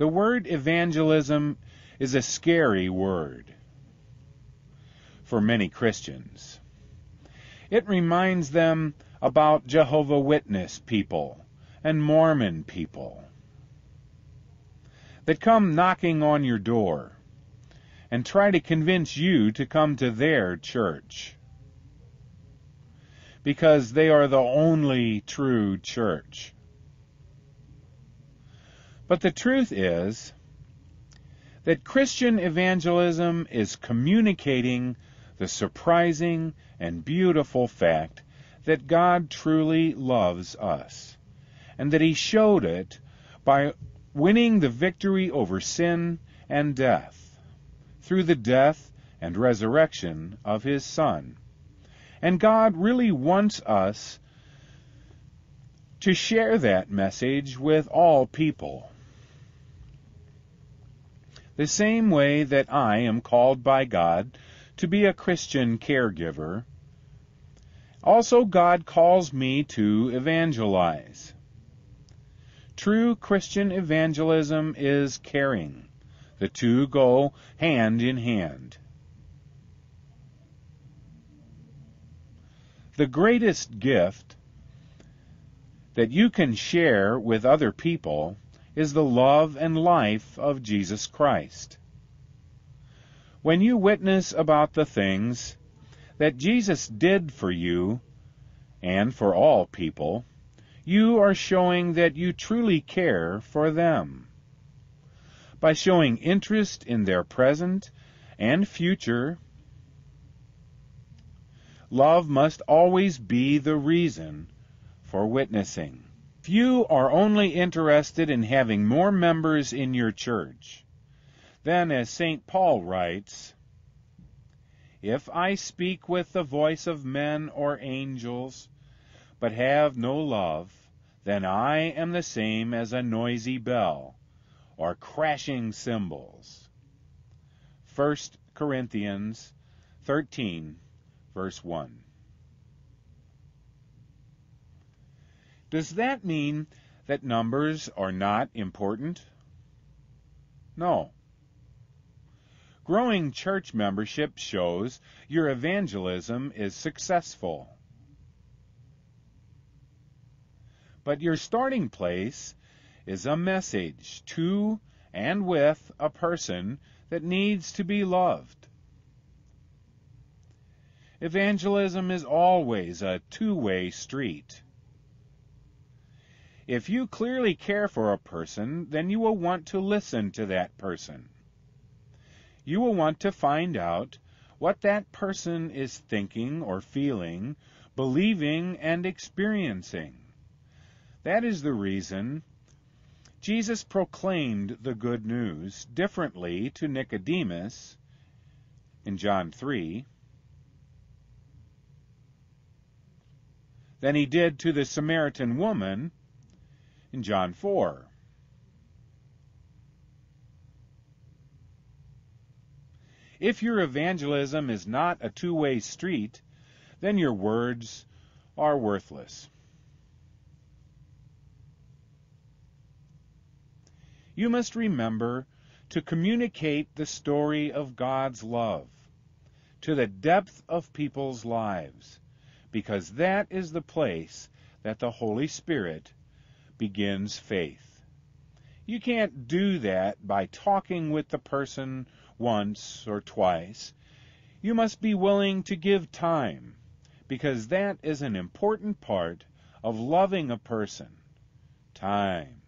The word evangelism is a scary word for many Christians. It reminds them about Jehovah's Witness people and Mormon people that come knocking on your door and try to convince you to come to their church because they are the only true church. But the truth is that Christian evangelism is communicating the surprising and beautiful fact that God truly loves us, and that He showed it by winning the victory over sin and death through the death and resurrection of His Son. And God really wants us to share that message with all people. The same way that I am called by God to be a Christian caregiver, also God calls me to evangelize. True Christian evangelism is caring. The two go hand in hand. The greatest gift that you can share with other people is the love and life of Jesus Christ. When you witness about the things that Jesus did for you and for all people, you are showing that you truly care for them. By showing interest in their present and future, love must always be the reason for witnessing. If you are only interested in having more members in your church, then, as St. Paul writes, "If I speak with the voice of men or angels, but have no love, then I am the same as a noisy bell or crashing cymbals." 1 Corinthians 13, verse 1. Does that mean that numbers are not important? No. Growing church membership shows your evangelism is successful. But your starting place is a message to and with a person that needs to be loved. Evangelism is always a two-way street. If you clearly care for a person, then you will want to listen to that person. You will want to find out what that person is thinking or feeling, believing and experiencing. That is the reason Jesus proclaimed the good news differently to Nicodemus in John 3 than He did to the Samaritan woman in John 4. If your evangelism is not a two-way street, then your words are worthless. You must remember to communicate the story of God's love to the depth of people's lives, because that is the place that the Holy Spirit begins faith. You can't do that by talking with the person once or twice. You must be willing to give time, because that is an important part of loving a person. Time.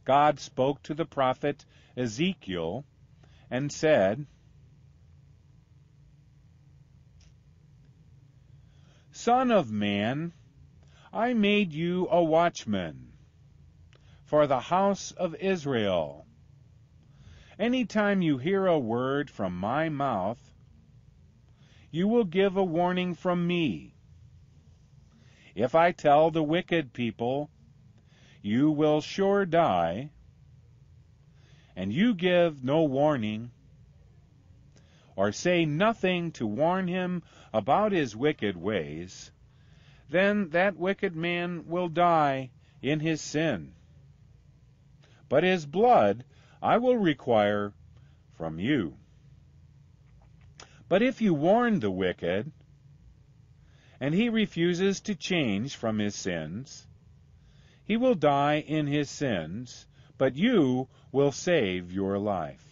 God spoke to the prophet Ezekiel and said, "Son of man, I made you a watchman for the house of Israel. Anytime you hear a word from my mouth, you will give a warning from me. If I tell the wicked people, you will sure die, and you give no warning, or say nothing to warn him about his wicked ways, then that wicked man will die in his sin, but his blood I will require from you. But if you warn the wicked, and he refuses to change from his sins, he will die in his sins, but you will save your life.